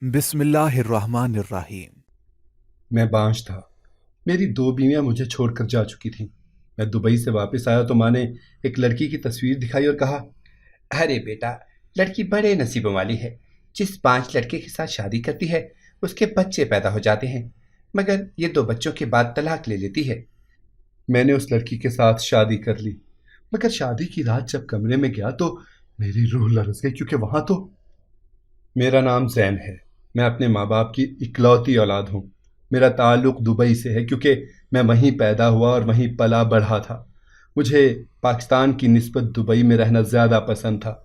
بسم اللہ الرحمن الرحیم۔ میں بانجھ تھا۔ میری دو بیویاں مجھے چھوڑ کر جا چکی تھیں۔ میں دبئی سے واپس آیا تو ماں نے ایک لڑکی کی تصویر دکھائی اور کہا، ارے بیٹا، لڑکی بڑے نصیبوں والی ہے۔ جس 5 لڑکے کے ساتھ شادی کرتی ہے اس کے بچے پیدا ہو جاتے ہیں، مگر یہ 2 بچوں کے بعد طلاق لے لیتی ہے۔ میں نے اس لڑکی کے ساتھ شادی کر لی، مگر شادی کی رات جب کمرے میں گیا تو میری روح لرز گئی، کیونکہ وہاں تو میرا نام زین ہے۔ میں اپنے ماں باپ کی اکلوتی اولاد ہوں۔ میرا تعلق دبئی سے ہے کیونکہ میں وہیں پیدا ہوا اور وہیں پلا بڑھا تھا۔ مجھے پاکستان کی نسبت دبئی میں رہنا زیادہ پسند تھا۔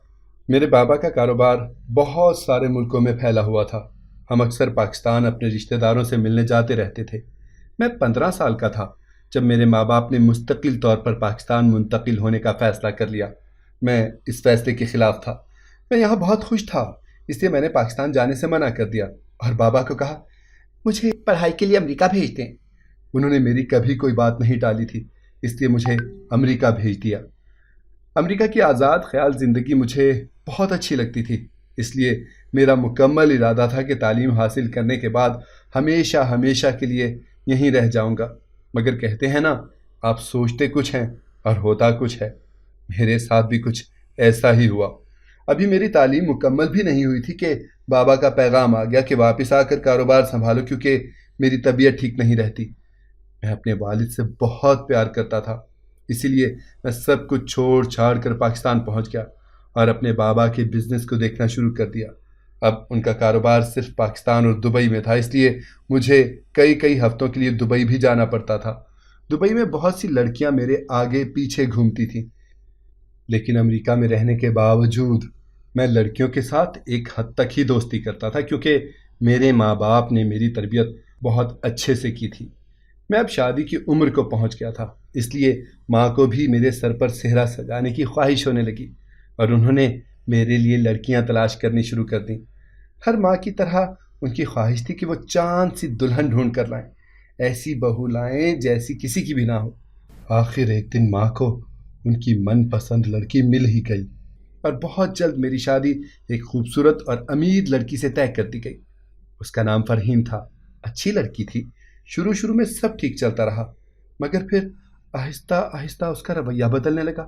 میرے بابا کا کاروبار بہت سارے ملکوں میں پھیلا ہوا تھا۔ ہم اکثر پاکستان اپنے رشتہ داروں سے ملنے جاتے رہتے تھے۔ میں 15 سال کا تھا جب میرے ماں باپ نے مستقل طور پر پاکستان منتقل ہونے کا فیصلہ کر لیا۔ میں اس فیصلے کے خلاف تھا۔ میں یہاں بہت خوش تھا، اس لیے میں نے پاکستان جانے سے منع کر دیا اور بابا کو کہا مجھے پڑھائی کے لیے امریکہ بھیج دیں۔ انہوں نے میری کبھی کوئی بات نہیں ٹالی تھی، اس لیے مجھے امریکہ بھیج دیا۔ امریکہ کی آزاد خیال زندگی مجھے بہت اچھی لگتی تھی، اس لیے میرا مکمل ارادہ تھا کہ تعلیم حاصل کرنے کے بعد ہمیشہ ہمیشہ کے لیے یہیں رہ جاؤں گا۔ مگر کہتے ہیں نا، آپ سوچتے کچھ ہیں اور ہوتا کچھ ہے۔ میرے ساتھ بھی کچھ ایسا ہی ہوا۔ ابھی میری تعلیم مکمل بھی نہیں ہوئی تھی کہ بابا کا پیغام آ گیا کہ واپس آ کر کاروبار سنبھالو، کیونکہ میری طبیعت ٹھیک نہیں رہتی۔ میں اپنے والد سے بہت پیار کرتا تھا، اسی لیے میں سب کچھ چھوڑ چھاڑ کر پاکستان پہنچ گیا اور اپنے بابا کے بزنس کو دیکھنا شروع کر دیا۔ اب ان کا کاروبار صرف پاکستان اور دبئی میں تھا، اس لیے مجھے کئی ہفتوں کے لیے دبئی بھی جانا پڑتا تھا۔ دبئی میں بہت سی لڑکیاں میرے آگے پیچھے گھومتی تھیں، لیکن امریکہ میں رہنے کے باوجود میں لڑکیوں کے ساتھ ایک حد تک ہی دوستی کرتا تھا، کیونکہ میرے ماں باپ نے میری تربیت بہت اچھے سے کی تھی۔ میں اب شادی کی عمر کو پہنچ گیا تھا، اس لیے ماں کو بھی میرے سر پر صحرا سجانے کی خواہش ہونے لگی اور انہوں نے میرے لیے لڑکیاں تلاش کرنی شروع کر دیں۔ ہر ماں کی طرح ان کی خواہش تھی کہ وہ چاند سی دلہن ڈھونڈ کر لائیں، ایسی بہو لائیں جیسی کسی کی بھی نہ ہو۔ آخر ایک دن ماں کو ان کی من پسند لڑکی مل ہی گئی اور بہت جلد میری شادی ایک خوبصورت اور امیر لڑکی سے طے کر دی گئی۔ اس کا نام فرحین تھا، اچھی لڑکی تھی۔ شروع میں سب ٹھیک چلتا رہا، مگر پھر آہستہ آہستہ اس کا رویہ بدلنے لگا۔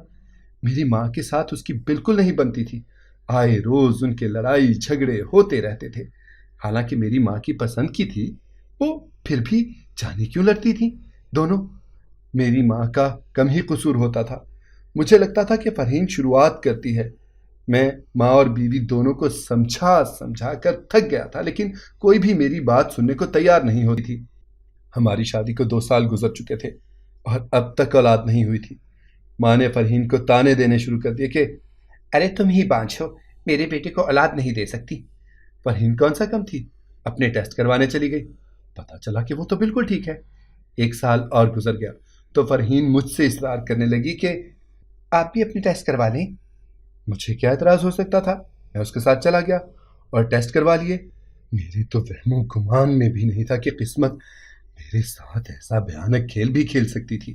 میری ماں کے ساتھ اس کی بالکل نہیں بنتی تھی، آئے روز ان کے لڑائی جھگڑے ہوتے رہتے تھے۔ حالانکہ میری ماں کی پسند کی تھی، وہ پھر بھی جانے کیوں لڑتی تھی دونوں۔ میری ماں کا کم ہی قصور ہوتا تھا۔ مجھے لگتا تھا کہ فرحین شروعات کرتی ہے۔ میں ماں اور بیوی دونوں کو سمجھا کر تھک گیا تھا، لیکن کوئی بھی میری بات سننے کو تیار نہیں ہوتی تھی۔ ہماری شادی کو 2 سال گزر چکے تھے اور اب تک اولاد نہیں ہوئی تھی۔ ماں نے فرحین کو تانے دینے شروع کر دیے کہ ارے تم ہی بانجھ ہو، میرے بیٹے کو اولاد نہیں دے سکتی۔ فرحین کون سا کم تھی، اپنے ٹیسٹ کروانے چلی گئی، پتہ چلا کہ وہ تو بالکل ٹھیک ہے۔ 1 سال اور گزر گیا تو فرحین مجھ سے اصرار کرنے لگی کہ آپ بھی اپنے ٹیسٹ کروا لیں۔ مجھے کیا اعتراض ہو سکتا تھا، میں اس کے ساتھ چلا گیا اور ٹیسٹ کروا لیے۔ میرے تو وہم و گمان میں بھی نہیں تھا کہ قسمت میرے ساتھ ایسا بھیانک کھیل بھی کھیل سکتی تھی۔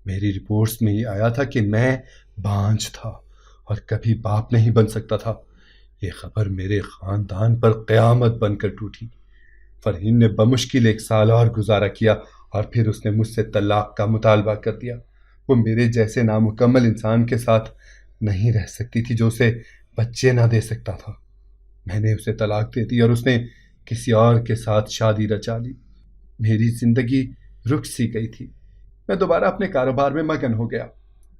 میری رپورٹس میں یہ آیا تھا کہ میں بانجھ تھا اور کبھی باپ نہیں بن سکتا تھا۔ یہ خبر میرے خاندان پر قیامت بن کر ٹوٹی۔ فرحین نے بمشکل 1 سال اور گزارا کیا اور پھر اس نے مجھ سے طلاق کا مطالبہ کر دیا۔ وہ میرے جیسے نامکمل انسان کے ساتھ نہیں رہ سکتی تھی جو اسے بچے نہ دے سکتا تھا۔ میں نے اسے طلاق دے دی اور اس نے کسی اور کے ساتھ شادی رچا لی۔ میری زندگی رک سی گئی تھی۔ میں دوبارہ اپنے کاروبار میں مگن ہو گیا۔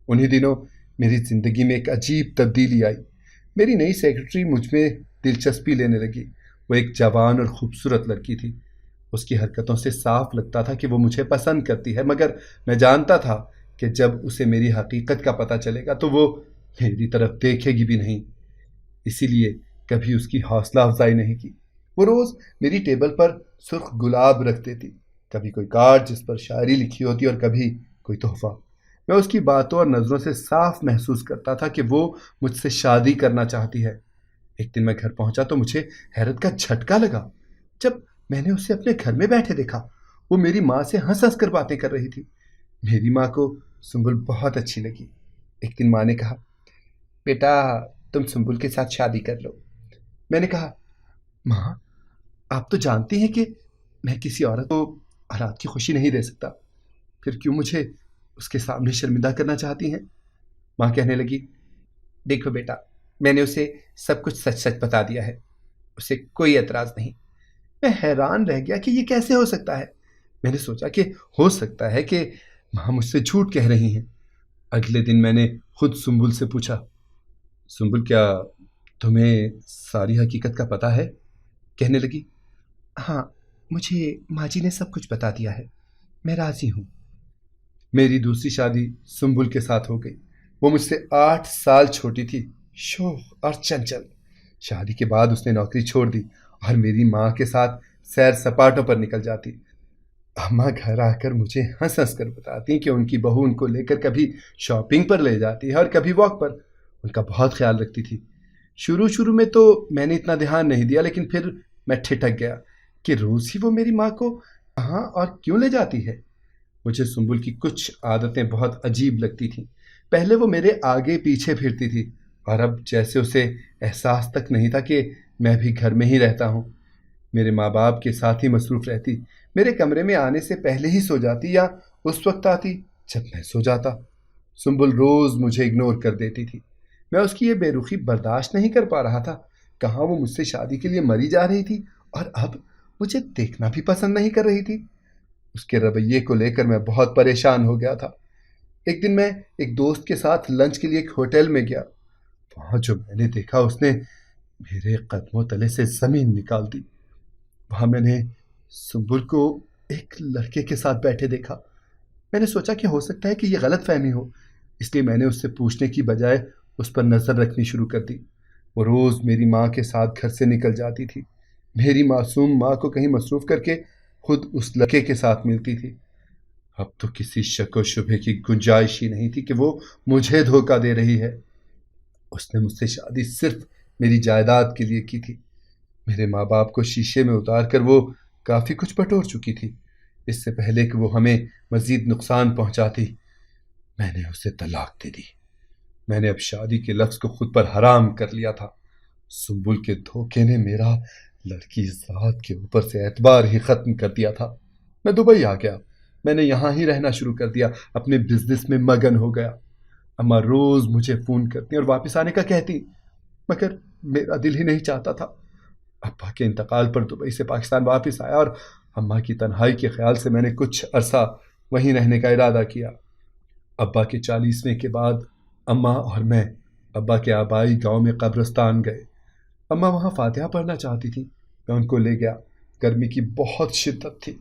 انہی دنوں میری زندگی میں ایک عجیب تبدیلی آئی۔ میری نئی سیکرٹری مجھ میں دلچسپی لینے لگی۔ وہ ایک جوان اور خوبصورت لڑکی تھی۔ اس کی حرکتوں سے صاف لگتا تھا کہ وہ مجھے پسند کرتی ہے، مگر میں جانتا تھا کہ جب اسے میری حقیقت کا پتہ چلے گا تو وہ میری طرف دیکھے گی بھی نہیں، اسی لیے کبھی اس کی حوصلہ افزائی نہیں کی۔ وہ روز میری ٹیبل پر سرخ گلاب رکھ دیتی، کبھی کوئی کارڈ جس پر شاعری لکھی ہوتی اور کبھی کوئی تحفہ۔ میں اس کی باتوں اور نظروں سے صاف محسوس کرتا تھا کہ وہ مجھ سے شادی کرنا چاہتی ہے۔ ایک دن میں گھر پہنچا تو مجھے حیرت کا جھٹکا لگا جب میں نے اسے اپنے گھر میں بیٹھے دیکھا۔ وہ میری ماں سے ہنس ہنس کر باتیں کر رہی تھی۔ میری ماں کو سنبل بہت اچھی لگی۔ ایک دن ماں نے کہا بیٹا تم سنبل کے ساتھ شادی کر لو۔ میں نے کہا ماں آپ تو جانتی ہیں کہ میں کسی عورت کو حالات کی خوشی نہیں دے سکتا، پھر کیوں مجھے اس کے سامنے شرمندہ کرنا چاہتی ہیں؟ ماں کہنے لگی، دیکھو بیٹا، میں نے اسے سب کچھ سچ سچ بتا دیا ہے، اسے کوئی اعتراض نہیں۔ میں حیران رہ گیا کہ یہ کیسے ہو سکتا ہے۔ میں نے سوچا کہ ہو سکتا ہے کہ ماں مجھ سے جھوٹ کہہ رہی ہیں۔ اگلے دن میں نے خود سنبل سے پوچھا، سنبل کیا تمہیں ساری حقیقت کا پتہ ہے؟ کہنے لگی، ہاں، مجھے ماں جی نے سب کچھ بتا دیا ہے، میں راضی ہوں۔ میری دوسری شادی سنبل کے ساتھ ہو گئی۔ وہ مجھ سے 8 سال چھوٹی تھی، شوخ اور چنچل۔ شادی کے بعد اس نے نوکری چھوڑ دی اور میری ماں کے ساتھ سیر سپاٹوں پر نکل جاتی۔ اماں گھر آ کر مجھے ہنس ہنس کر بتاتی کہ ان کی بہو ان کو لے کر کبھی شاپنگ پر لے جاتی ہے اور کبھی واک پر۔ ان کا بہت خیال رکھتی تھی۔ شروع میں تو میں نے اتنا دھیان نہیں دیا، لیکن پھر میں ٹھٹک گیا کہ روز ہی وہ میری ماں کو کہاں اور کیوں لے جاتی ہے۔ مجھے سنبل کی کچھ عادتیں بہت عجیب لگتی تھیں۔ پہلے وہ میرے آگے پیچھے پھرتی تھی، اور اب جیسے اسے احساس تک نہیں تھا کہ میں بھی گھر میں ہی رہتا ہوں۔ میرے ماں باپ کے ساتھ ہی مصروف رہتی، میرے کمرے میں آنے سے پہلے ہی سو جاتی یا اس وقت آتی جب میں سو جاتا۔ سنبل روز مجھے اگنور کر دیتی تھی۔ میں اس کی یہ بے رخی برداشت نہیں کر پا رہا تھا۔ کہاں وہ مجھ سے شادی کے لیے مری جا رہی تھی، اور اب مجھے دیکھنا بھی پسند نہیں کر رہی تھی۔ اس کے رویے کو لے کر میں بہت پریشان ہو گیا تھا۔ ایک دن میں ایک دوست کے ساتھ لنچ کے لیے ایک ہوٹل میں گیا۔ وہاں جو میں نے دیکھا، اس نے میرے قدموں تلے سے زمین نکال دی۔ وہاں میں نے سنبل کو ایک لڑکے کے ساتھ بیٹھے دیکھا۔ میں نے سوچا کہ ہو سکتا ہے کہ یہ غلط فہمی ہو، اس لیے میں نے اس سے پوچھنے کی بجائے اس پر نظر رکھنی شروع کر دی۔ وہ روز میری ماں کے ساتھ گھر سے نکل جاتی تھی، میری معصوم ماں کو کہیں مصروف کر کے خود اس لڑکے کے ساتھ ملتی تھی۔ اب تو کسی شک و شبہ کی گنجائش ہی نہیں تھی کہ وہ مجھے دھوکہ دے رہی ہے۔ اس نے مجھ سے شادی صرف میری جائیداد کے لیے کی تھی۔ میرے ماں باپ کو شیشے میں اتار کر وہ کافی کچھ بٹور چکی تھی، اس سے پہلے کہ وہ ہمیں مزید نقصان پہنچاتی۔ میں نے اسے طلاق دے دی۔ میں نے اب شادی کے لفظ کو خود پر حرام کر لیا تھا۔ سنبل کے دھوکے نے میرا لڑکی ذات کے اوپر سے اعتبار ہی ختم کر دیا تھا۔ میں دبئی آ گیا۔ میں نے یہاں ہی رہنا شروع کر دیا، اپنے بزنس میں مگن ہو گیا۔ اماں روز مجھے فون کرتی اور واپس آنے کا کہتی، مگر میرا دل ہی نہیں چاہتا تھا۔ ابا کے انتقال پر دبئی سے پاکستان واپس آیا، اور اماں کی تنہائی کے خیال سے میں نے کچھ عرصہ وہیں رہنے کا ارادہ کیا۔ ابا کے 40ویں کے بعد اماں اور میں ابا کے آبائی گاؤں میں قبرستان گئے۔ اماں وہاں فاتحہ پڑھنا چاہتی تھی، میں ان کو لے گیا۔ گرمی کی بہت شدت تھی۔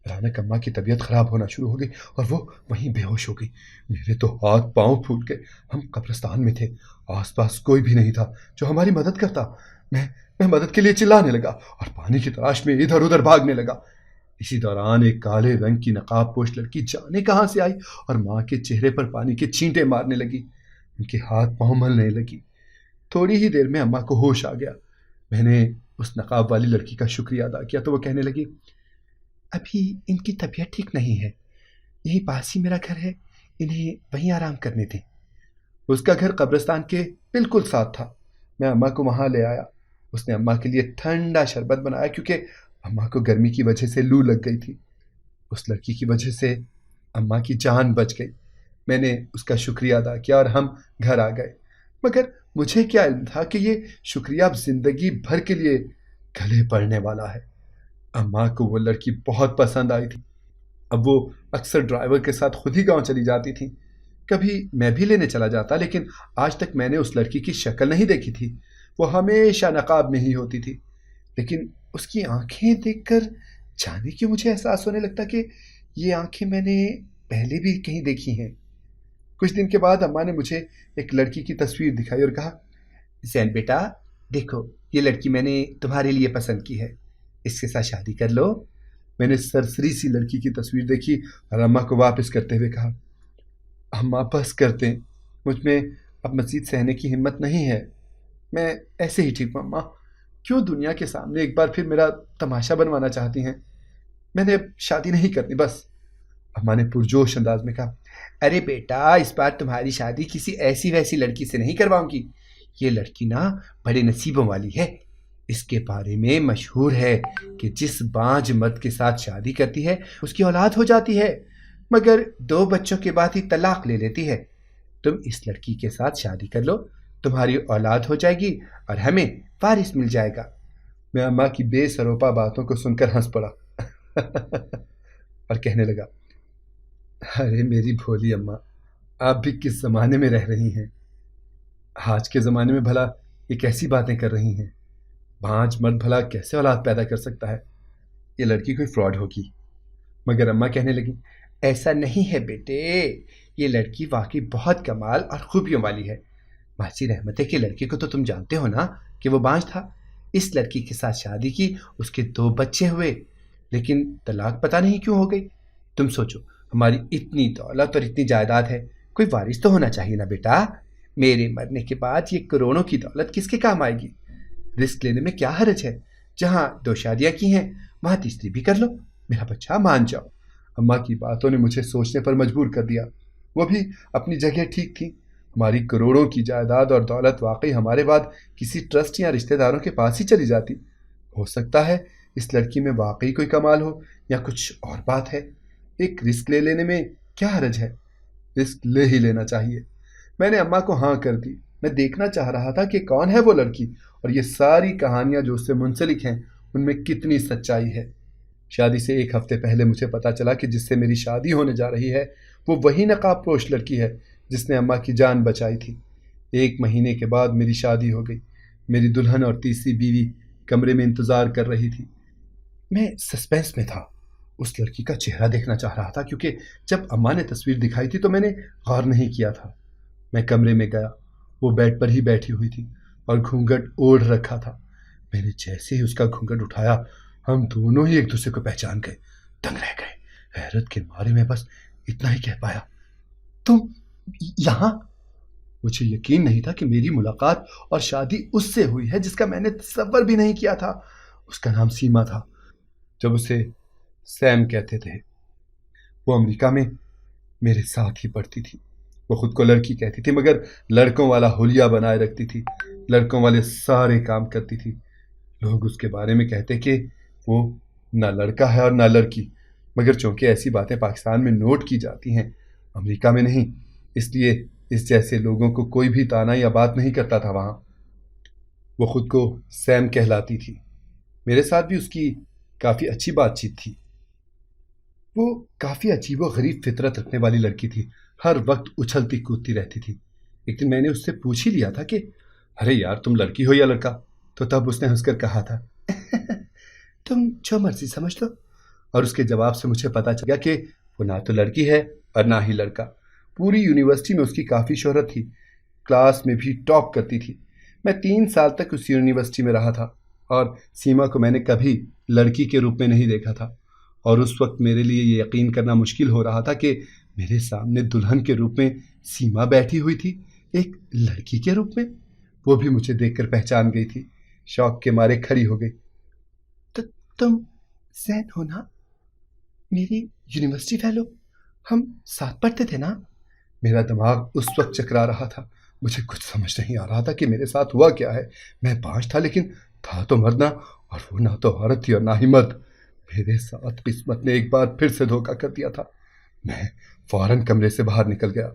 اچانک اماں کی طبیعت خراب ہونا شروع ہو گئی اور وہ وہیں بے ہوش ہو گئی۔ میرے تو ہاتھ پاؤں پھوٹ گئے۔ ہم قبرستان میں تھے، آس پاس کوئی بھی نہیں تھا جو ہماری مدد کرتا۔ میں مدد کے لیے چلانے لگا اور پانی کی تلاش میں ادھر ادھر بھاگنے لگا۔ اسی دوران ایک کالے رنگ کی نقاب پوش لڑکی جانے کہاں سے آئی اور ماں کے چہرے پر پانی کے چھینٹے مارنے لگی۔ ان کے ہاتھ پاؤں ملنے لگی۔ تھوڑی ہی دیر میں اماں کو ہوش آ گیا۔ میں نے اس نقاب والی لڑکی کا شکریہ ادا کیا تو وہ کہنے لگی، ابھی ان کی طبیعت ٹھیک نہیں ہے، یہی پاس ہی میرا گھر ہے، انہیں وہیں آرام کرنے دیں۔ اس کا گھر قبرستان کے بالکل ساتھ تھا۔ میں اماں کو وہاں لے آیا۔ اس نے اماں کے لیے ٹھنڈا شربت بنایا، کیونکہ اماں کو گرمی کی وجہ سے لو لگ گئی تھی۔ اس لڑکی کی وجہ سے اماں کی جان بچ گئی۔ میں نے اس کا شکریہ ادا کیا اور ہم گھر آ گئے، مگر مجھے کیا علم تھا کہ یہ شکریہ اب زندگی بھر کے لیے گلے پڑنے والا ہے۔ اماں کو وہ لڑکی بہت پسند آئی تھی۔ اب وہ اکثر ڈرائیور کے ساتھ خود ہی گاؤں چلی جاتی تھی۔ کبھی میں بھی لینے چلا جاتا، لیکن آج تک میں نے اس لڑکی کی شکل نہیں دیکھی تھی۔ وہ ہمیشہ نقاب میں ہی ہوتی تھی، لیکن اس کی آنکھیں دیکھ کر جانے کیوں مجھے احساس ہونے لگتا کہ یہ آنکھیں میں نے پہلے بھی کہیں دیکھی ہیں۔ کچھ دن کے بعد اماں نے مجھے ایک لڑکی کی تصویر دکھائی اور کہا، زین بیٹا دیکھو، یہ لڑکی میں نے تمہارے لیے پسند کی ہے، اس کے ساتھ شادی کر لو۔ میں نے سرسری سی لڑکی کی تصویر دیکھی اور اماں کو واپس کرتے ہوئے کہا، اماں بس کرتے ہیں، مجھ میں اب مزید سہنے کی ہمت نہیں ہے، میں ایسے ہی ٹھیک ہوں۔ اماں کیوں دنیا کے سامنے ایک بار پھر میرا تماشا بنوانا چاہتی ہیں؟ میں نے اب شادی نہیں کرنی بس۔ اماں نے پرجوش انداز میں کہا، ارے بیٹا، اس بار تمہاری شادی کسی ایسی ویسی لڑکی سے نہیں کرواؤں گی، یہ لڑکی نا بڑے نصیبوں والی ہے۔ اس کے بارے میں مشہور ہے کہ جس بانجھ مرد کے ساتھ شادی کرتی ہے اس کی اولاد ہو جاتی ہے، مگر 2 بچوں کے بعد ہی طلاق لے لیتی ہے۔ تم اس لڑکی کے ساتھ شادی کر لو، تمہاری اولاد ہو جائے گی اور ہمیں وارث مل جائے گا۔ میں اماں کی بے سروپا باتوں کو سن کر ہنس پڑا اور کہنے لگا، ارے میری بھولی اماں، آپ بھی کس زمانے میں رہ رہی ہیں؟ آج کے زمانے میں بھلا یہ کیسی باتیں کر رہی ہیں؟ بھانج مرد بھلا کیسے اولاد پیدا کر سکتا ہے؟ یہ لڑکی کوئی فراڈ ہوگی۔ مگر اماں کہنے لگی، ایسا نہیں ہے بیٹے، یہ لڑکی واقعی بہت کمال اور خوبیوں والی ہے۔ ماسی رحمتیں کے لڑکی کو تو تم جانتے ہو نا کہ وہ بانجھ تھا۔ اس لڑکی کے ساتھ شادی کی، اس کے 2 بچے ہوئے، لیکن طلاق پتہ نہیں کیوں ہو گئی۔ تم سوچو، ہماری اتنی دولت اور اتنی جائیداد ہے، کوئی وارث تو ہونا چاہیے نا بیٹا۔ میرے مرنے کے بعد یہ کروڑوں کی دولت کس کے کام آئے گی؟ رسک لینے میں کیا حرج ہے؟ جہاں 2 شادیاں کی ہیں وہاں تیسری بھی کر لو، میرا بچہ مان جاؤ۔ اماں کی باتوں نے مجھے سوچنے پر مجبور کر دیا۔ وہ بھی اپنی جگہ ٹھیک تھی۔ ہماری کروڑوں کی جائیداد اور دولت واقعی ہمارے بعد کسی ٹرسٹ یا رشتہ داروں کے پاس ہی چلی جاتی۔ ہو سکتا ہے اس لڑکی میں واقعی کوئی کمال ہو یا کچھ اور بات ہے۔ ایک رسک لے لینے میں کیا حرج ہے؟ رسک لے ہی لینا چاہیے۔ میں نے اماں کو ہاں کر دی۔ میں دیکھنا چاہ رہا تھا کہ کون ہے وہ لڑکی اور یہ ساری کہانیاں جو اس سے منسلک ہیں ان میں کتنی سچائی ہے۔ شادی سے 1 ہفتے پہلے مجھے پتا چلا کہ جس سے میری شادی ہونے جا رہی ہے وہ وہی نقاب پوش لڑکی ہے جس نے اماں کی جان بچائی تھی۔ 1 مہینے کے بعد میری شادی ہو گئی۔ میری دلہن اور تیسری بیوی کمرے میں انتظار کر رہی تھی۔ میں سسپینس میں تھا، اس لڑکی کا چہرہ دیکھنا چاہ رہا تھا، کیونکہ جب اماں نے تصویر دکھائی تھی تو میں نے غور نہیں کیا تھا۔ میں کمرے میں گیا، وہ بیڈ پر ہی بیٹھی ہوئی تھی اور گھونگھٹ اوڑھ رکھا تھا۔ میں نے جیسے ہی اس کا گھونگھٹ اٹھایا، ہم دونوں ہی ایک دوسرے کو پہچان گئے، دنگ رہ گئے۔ حیرت کے مارے میں بس اتنا ہی کہہ پایا، تم یہاں؟ مجھے یقین نہیں تھا کہ میری ملاقات اور شادی اس سے ہوئی ہے جس کا میں نے تصور بھی نہیں کیا تھا۔ اس کا نام سیما تھا، جب اسے سیم کہتے تھے۔ وہ امریکہ میں میرے ساتھ ہی پڑھتی تھی۔ وہ خود کو لڑکی کہتی تھی، مگر لڑکوں والا حلیہ بنائے رکھتی تھی، لڑکوں والے سارے کام کرتی تھی۔ لوگ اس کے بارے میں کہتے کہ وہ نہ لڑکا ہے اور نہ لڑکی، مگر چونکہ ایسی باتیں پاکستان میں نوٹ کی جاتی ہیں، امریکہ میں نہیں، اس لیے اس جیسے لوگوں کو کوئی بھی تانا یا بات نہیں کرتا تھا وہاں۔ وہ خود کو سیم کہلاتی تھی۔ میرے ساتھ بھی اس کی کافی اچھی بات چیت تھی۔ وہ کافی عجیب و غریب فطرت رکھنے والی لڑکی تھی، ہر وقت اچھلتی کودتی رہتی تھی۔ ایک دن میں نے اس سے پوچھ ہی لیا تھا کہ ارے یار، تم لڑکی ہو یا لڑکا؟ تو تب اس نے ہنس کر کہا تھا تم جو مرضی سمجھ لو۔ اور اس کے جواب سے مجھے پتا چل گیا کہ وہ نہ تو لڑکی ہے اور نہ ہی لڑکا۔ پوری یونیورسٹی میں اس کی کافی شہرت تھی، کلاس میں بھی ٹاپ کرتی تھی۔ میں 3 سال تک اس یونیورسٹی میں رہا تھا اور سیما کو میں نے کبھی لڑکی کے روپ میں نہیں دیکھا تھا، اور اس وقت میرے لیے یہ یقین کرنا مشکل ہو رہا تھا کہ میرے سامنے دلہن کے روپ میں سیما بیٹھی ہوئی تھی، ایک لڑکی کے روپ میں۔ وہ بھی مجھے دیکھ کر پہچان گئی تھی، شوق کے مارے کھڑی ہو گئی۔ تو تم زین ہو نا، میری یونیورسٹی فیلو؟ ہم ساتھ پڑھتے تھے نا؟ میرا دماغ اس وقت چکرا رہا تھا، مجھے کچھ سمجھ نہیں آ رہا تھا کہ میرے ساتھ ہوا کیا ہے۔ میں بانجھ تھا لیکن تھا تو مرد نہ، اور وہ نہ تو عورت تھی اور نہ ہی مرد۔ میرے ساتھ قسمت نے ایک بار پھر سے دھوکہ کر دیا تھا۔ میں فوراً کمرے سے باہر نکل گیا،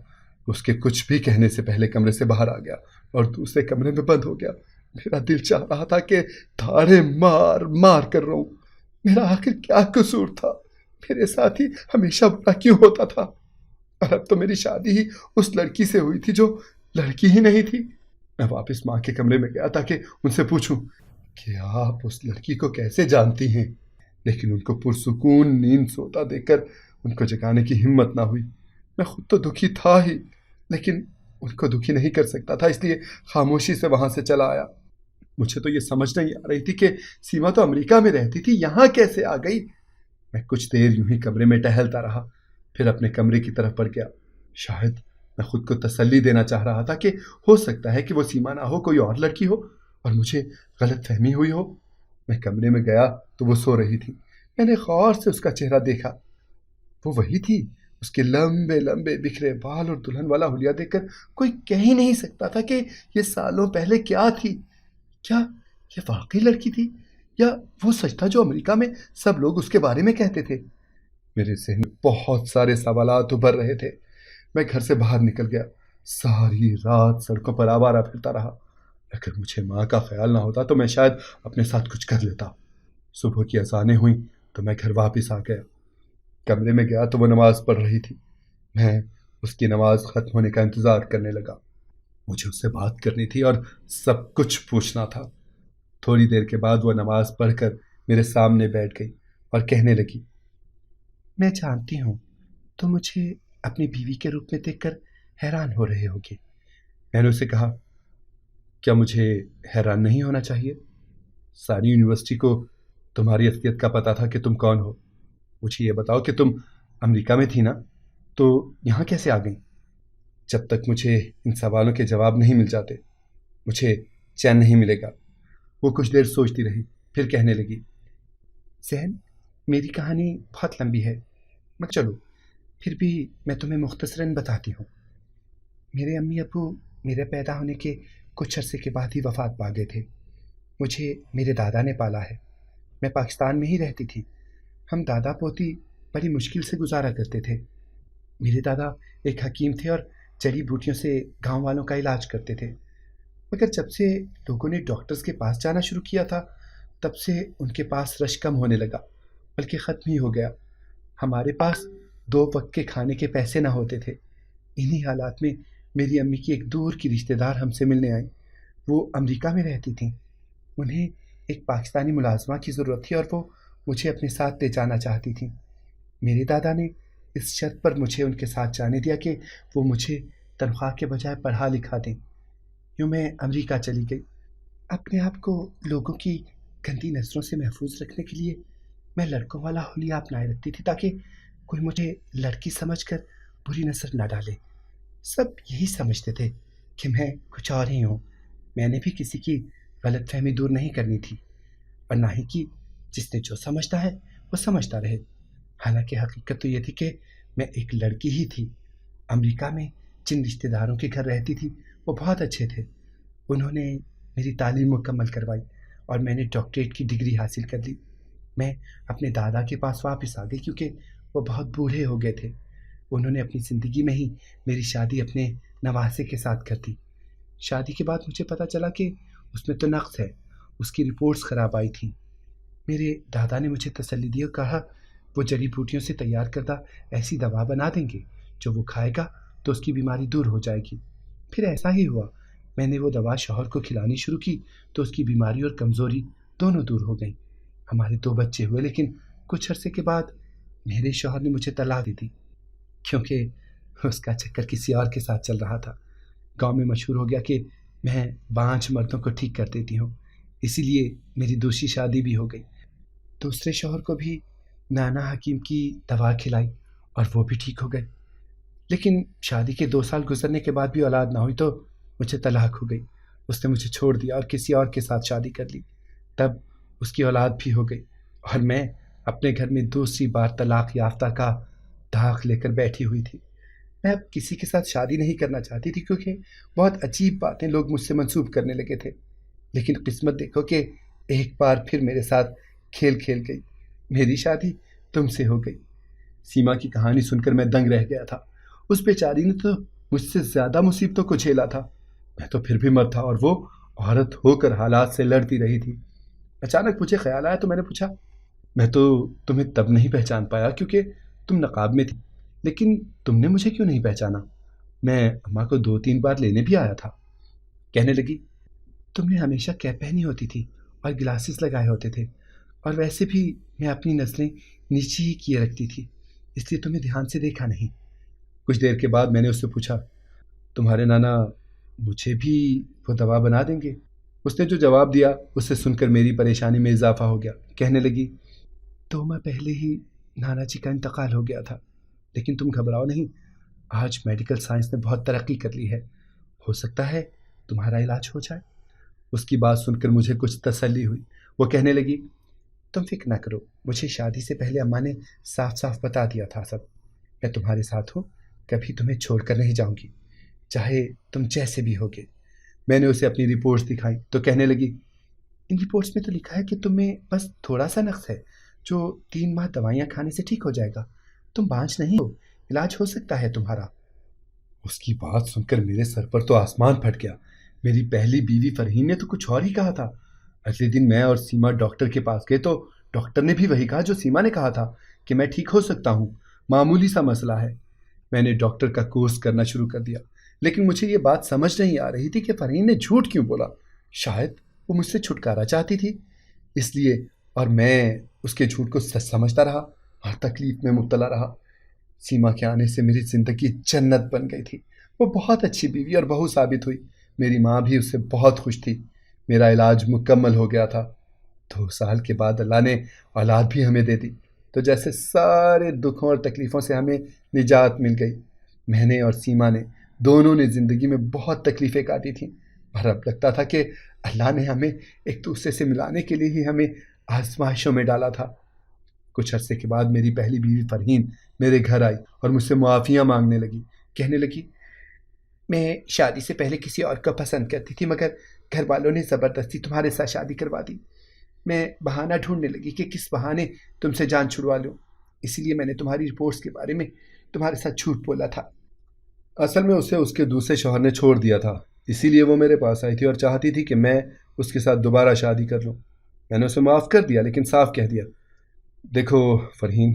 اس کے کچھ بھی کہنے سے پہلے کمرے سے باہر آ گیا اور دوسرے کمرے میں بند ہو گیا۔ میرا دل چاہ رہا تھا کہ دھاڑے مار مار کر رہوں۔ میرا آخر کیا قصور تھا؟ میرے ساتھ ہی ہمیشہ برا کیوں ہوتا تھا؟ اور اب تو میری شادی ہی اس لڑکی سے ہوئی تھی جو لڑکی ہی نہیں تھی۔ میں واپس ماں کے کمرے میں گیا تاکہ ان سے پوچھوں کہ آپ اس لڑکی کو کیسے جانتی ہیں، لیکن ان کو پرسکون نیند سوتا دیکھ کر ان کو جگانے کی ہمت نہ ہوئی۔ میں خود تو دکھی تھا ہی، لیکن ان کو دکھی نہیں کر سکتا تھا، اس لیے خاموشی سے وہاں سے چلا آیا۔ مجھے تو یہ سمجھ نہیں آ رہی تھی کہ سیما تو امریکہ میں رہتی تھی، یہاں کیسے آ گئی؟ میں کچھ دیر یوں ہی کمرے میں ٹہلتا رہا، پھر اپنے کمرے کی طرف بڑھ گیا۔ شاید میں خود کو تسلی دینا چاہ رہا تھا کہ ہو سکتا ہے کہ وہ سیما نہ ہو، کوئی اور لڑکی ہو اور مجھے غلط فہمی ہوئی ہو۔ میں کمرے میں گیا تو وہ سو رہی تھی۔ میں نے غور سے اس کا چہرہ دیکھا، وہ وہی تھی۔ اس کے لمبے لمبے بکھرے بال اور دلہن والا حلیہ دیکھ کر کوئی کہہ ہی نہیں سکتا تھا کہ یہ سالوں پہلے کیا تھی۔ کیا یہ واقعی لڑکی تھی یا وہ سچ تھا جو امریکہ میں سب لوگ اس کے بارے میں کہتے تھے؟ میرے ذہن میں بہت سارے سوالات ابھر رہے تھے۔ میں گھر سے باہر نکل گیا، ساری رات سڑکوں پر آوارہ پھرتا رہا۔ اگر مجھے ماں کا خیال نہ ہوتا تو میں شاید اپنے ساتھ کچھ کر لیتا۔ صبح کی اذانیں ہوئیں تو میں گھر واپس آ گیا۔ کمرے میں گیا تو وہ نماز پڑھ رہی تھی۔ میں اس کی نماز ختم ہونے کا انتظار کرنے لگا۔ مجھے اس سے بات کرنی تھی اور سب کچھ پوچھنا تھا۔ تھوڑی دیر کے بعد وہ نماز پڑھ کر میرے سامنے بیٹھ گئی اور کہنے لگی، میں جانتی ہوں تو مجھے اپنی بیوی کے روپ میں دیکھ کر حیران ہو رہے ہوگے۔ میں نے اسے کہا، کیا مجھے حیران نہیں ہونا چاہیے؟ ساری یونیورسٹی کو تمہاری اصلیت کا پتہ تھا کہ تم کون ہو۔ مجھے یہ بتاؤ کہ تم امریکہ میں تھی نا، تو یہاں کیسے آ گئیں؟ جب تک مجھے ان سوالوں کے جواب نہیں مل جاتے مجھے چین نہیں ملے گا۔ وہ کچھ دیر سوچتی رہی، پھر کہنے لگی، ذہن، میری کہانی بہت لمبی ہے، مگر چلو پھر بھی میں تمہیں مختصراً بتاتی ہوں۔ میرے امی ابو میرے پیدا ہونے کے کچھ عرصے کے بعد ہی وفات پا گئے تھے۔ مجھے میرے دادا نے پالا ہے۔ میں پاکستان میں ہی رہتی تھی۔ ہم دادا پوتی بڑی مشکل سے گزارا کرتے تھے۔ میرے دادا ایک حکیم تھے اور جڑی بوٹیوں سے گاؤں والوں کا علاج کرتے تھے، مگر جب سے لوگوں نے ڈاکٹرز کے پاس جانا شروع کیا تھا تب سے ان کے پاس رش کم ہونے لگا، بلکہ ختم ہی ہو گیا۔ ہمارے پاس 2 وقت کے کھانے کے پیسے نہ ہوتے تھے۔ انہی حالات میں میری امی کی ایک دور کی رشتہ دار ہم سے ملنے آئیں۔ وہ امریکہ میں رہتی تھیں۔ انہیں ایک پاکستانی ملازمہ کی ضرورت تھی اور وہ مجھے اپنے ساتھ لے جانا چاہتی تھیں۔ میرے دادا نے اس شرط پر مجھے ان کے ساتھ جانے دیا کہ وہ مجھے تنخواہ کے بجائے پڑھا لکھا دیں۔ یوں میں امریکہ چلی گئی۔ اپنے آپ کو لوگوں کی گندی نظروں سے محفوظ رکھنے کے لیے میں لڑکوں والا حلیہ اپنائے رکھتی تھی تاکہ کوئی مجھے لڑکی سمجھ کر بری نظر نہ ڈالے۔ سب یہی سمجھتے تھے کہ میں کچھ اور ہی ہوں۔ میں نے بھی کسی کی غلط فہمی دور نہیں کرنی تھی، اور نہ ہی کہ جس نے جو سمجھتا ہے وہ سمجھتا رہے۔ حالانکہ حقیقت تو یہ تھی کہ میں ایک لڑکی ہی تھی۔ امریکہ میں جن رشتہ داروں کے گھر رہتی تھی وہ بہت اچھے تھے۔ انہوں نے میری تعلیم مکمل کروائی اور میں نے ڈاکٹریٹ کی ڈگری حاصل کر لی۔ میں اپنے دادا کے پاس واپس آ گئی کیونکہ وہ بہت بوڑھے ہو گئے تھے۔ انہوں نے اپنی زندگی میں ہی میری شادی اپنے نواسے کے ساتھ کر دی۔ شادی کے بعد مجھے پتہ چلا کہ اس میں تو نقص ہے، اس کی رپورٹس خراب آئی تھیں۔ میرے دادا نے مجھے تسلی دی اور کہا وہ جڑی بوٹیوں سے تیار کردہ ایسی دوا بنا دیں گے جو وہ کھائے گا تو اس کی بیماری دور ہو جائے گی۔ پھر ایسا ہی ہوا۔ میں نے وہ دوا شوہر کو کھلانی شروع کی تو اس کی بیماری اور کمزوری دونوں دور ہو گئیں۔ ہمارے 2 بچے ہوئے، لیکن کچھ عرصے کے بعد میرے شوہر نے مجھے طلاق دے دی کیونکہ اس کا چکر کسی اور کے ساتھ چل رہا تھا۔ گاؤں میں مشہور ہو گیا کہ میں بانجھ مردوں کو ٹھیک کر دیتی ہوں، اسی لیے میری دوسری شادی بھی ہو گئی۔ دوسرے شوہر کو بھی نانا حکیم کی دوا کھلائی اور وہ بھی ٹھیک ہو گئے، لیکن شادی کے 2 سال گزرنے کے بعد بھی اولاد نہ ہوئی تو مجھے طلاق ہو گئی۔ اس نے مجھے چھوڑ دیا اور کسی اور کے ساتھ شادی کر لی۔ تب اس کی اولاد بھی ہو گئی اور میں اپنے گھر میں دوسری بار طلاق یافتہ کا داغ لے کر بیٹھی ہوئی تھی۔ میں اب کسی کے ساتھ شادی نہیں کرنا چاہتی تھی کیونکہ بہت عجیب باتیں لوگ مجھ سے منسوب کرنے لگے تھے، لیکن قسمت دیکھو کہ ایک بار پھر میرے ساتھ کھیل کھیل گئی۔ میری شادی تم سے ہو گئی۔ سیما کی کہانی سن کر میں دنگ رہ گیا تھا۔ اس بیچاری نے تو مجھ سے زیادہ مصیبتوں کو جھیلا تھا، میں تو پھر بھی مرد تھا اور وہ عورت ہو کر حالات سے لڑتی رہی تھی۔ اچانک مجھے خیال آیا تو میں نے پوچھا، میں تو تمہیں تب نہیں پہچان پایا کیونکہ تم نقاب میں تھی، لیکن تم نے مجھے کیوں نہیں پہچانا؟ میں اماں کو 2-3 بار لینے بھی آیا تھا۔ کہنے لگی، تم نے ہمیشہ کیپ پہنی ہوتی تھی اور گلاسز لگائے ہوتے تھے، اور ویسے بھی میں اپنی نظریں نیچے ہی کیے رکھتی تھی، اس لیے تمہیں دھیان سے دیکھا نہیں۔ کچھ دیر کے بعد میں نے اس سے پوچھا، تمہارے نانا مجھے بھی وہ دوا بنا دیں گے؟ اس نے جو جواب دیا اسے سن کر میری پریشانی میں اضافہ ہو گیا۔ کہنے لگی، 2 ماہ پہلے ہی نانا جی کا انتقال ہو گیا تھا، لیکن تم گھبراؤ نہیں، آج میڈیکل سائنس نے بہت ترقی کر لی ہے، ہو سکتا ہے تمہارا علاج ہو جائے۔ اس کی بات سن کر مجھے کچھ تسلی ہوئی۔ وہ کہنے لگی، تم فکر نہ کرو، مجھے شادی سے پہلے اماں نے صاف صاف بتا دیا تھا سب، میں تمہارے ساتھ ہوں، کبھی تمہیں چھوڑ کر نہیں جاؤں گی، چاہے تم جیسے بھی ہوگے۔ میں نے اسے اپنی رپورٹس دکھائی تو کہنے لگی، ان رپورٹس میں تو لکھا ہے کہ تمہیں بس تھوڑا سا نقص ہے جو 3 ماہ دوائیاں کھانے سے ٹھیک ہو جائے گا. تم بانجھ نہیں ہو، علاج ہو سکتا ہے تمہارا. اس کی بات سن کر میرے سر پر تو آسمان پھٹ گیا. میری پہلی بیوی فرحین نے تو کچھ اور ہی کہا تھا. اگلے دن میں اور سیما ڈاکٹر کے پاس گئے تو ڈاکٹر نے بھی وہی کہا جو سیما نے کہا تھا کہ میں ٹھیک ہو سکتا ہوں، معمولی سا مسئلہ ہے. میں نے ڈاکٹر کا کورس کرنا شروع کر دیا، لیکن مجھے یہ بات سمجھ نہیں آ رہی تھی کہ فرحین نے جھوٹ کیوں بولا. شاید وہ مجھ سے چھٹکارا چاہتی تھی اس لیے، اور میں اس کے جھوٹ کو سچ سمجھتا رہا اور تکلیف میں مبتلا رہا. سیما کے آنے سے میری زندگی جنت بن گئی تھی. وہ بہت اچھی بیوی اور بہو ثابت ہوئی. میری ماں بھی اس سے بہت خوش تھی. میرا علاج مکمل ہو گیا تھا. 2 سال کے بعد اللہ نے اولاد بھی ہمیں دے دی، تو جیسے سارے دکھوں اور تکلیفوں سے ہمیں نجات مل گئی. میں نے اور سیما نے دونوں نے زندگی میں بہت تکلیفیں کاٹی تھیں، اور اب لگتا تھا کہ اللہ نے ہمیں ایک دوسرے سے ملانے کے لیے ہی ہمیں آزمائشوں میں ڈالا تھا. کچھ عرصے کے بعد میری پہلی بیوی فرحین میرے گھر آئی اور مجھ سے معافیاں مانگنے لگی. کہنے لگی، میں شادی سے پہلے کسی اور کو پسند کرتی تھی، مگر گھر والوں نے زبردستی تمہارے ساتھ شادی کروا دی. میں بہانہ ڈھونڈنے لگی کہ کس بہانے تم سے جان چھڑوا لوں، اسی لیے میں نے تمہاری رپورٹس کے بارے میں تمہارے ساتھ جھوٹ بولا تھا. اصل میں اسے اس کے دوسرے شوہر نے چھوڑ دیا تھا، اسی لیے وہ میرے پاس آئی تھی اور چاہتی تھی کہ میں اس کے ساتھ دوبارہ شادی کر لوں. میں نے اسے معاف کر دیا، لیکن صاف کہہ دیا، دیکھو فرحین،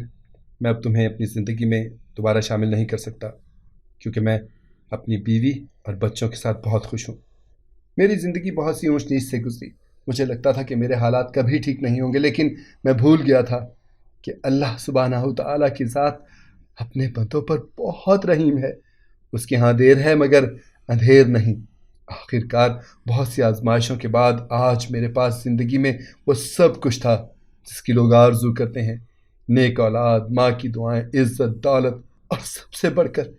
میں اب تمہیں اپنی زندگی میں دوبارہ شامل نہیں کر سکتا، کیونکہ میں اپنی بیوی اور بچوں کے ساتھ بہت خوش ہوں. میری زندگی بہت سی اونچ نیچ سے گزری. مجھے لگتا تھا کہ میرے حالات کبھی ٹھیک نہیں ہوں گے، لیکن میں بھول گیا تھا کہ اللہ سبحانہ تعالیٰ کی ذات اپنے بندوں پر بہت رحیم ہے. اس کے ہاں دیر ہے مگر اندھیر نہیں. آخر کار بہت سی آزمائشوں کے بعد آج میرے پاس زندگی میں وہ سب کچھ تھا جس کی لوگ آرزو کرتے ہیں. نیک اولاد، ماں کی دعائیں، عزت، دولت، اور سب سے بڑھ کر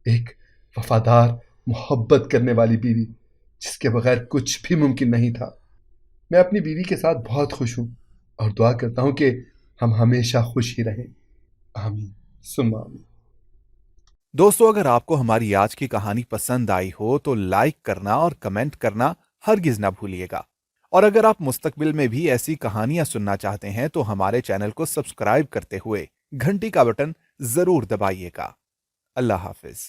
ایک وفادار، محبت کرنے والی بیوی جس کے بغیر کچھ بھی ممکن نہیں تھا. میں اپنی بیوی کے ساتھ بہت خوش ہوں اور دعا کرتا ہوں کہ ہم ہمیشہ خوش ہی رہیں. آمین ثم آمین. دوستو، اگر آپ کو ہماری آج کی کہانی پسند آئی ہو تو لائک کرنا اور کمنٹ کرنا ہرگز نہ بھولیے گا. اور اگر آپ مستقبل میں بھی ایسی کہانیاں سننا چاہتے ہیں تو ہمارے چینل کو سبسکرائب کرتے ہوئے گھنٹی کا بٹن ضرور دبائیے گا. اللہ حافظ.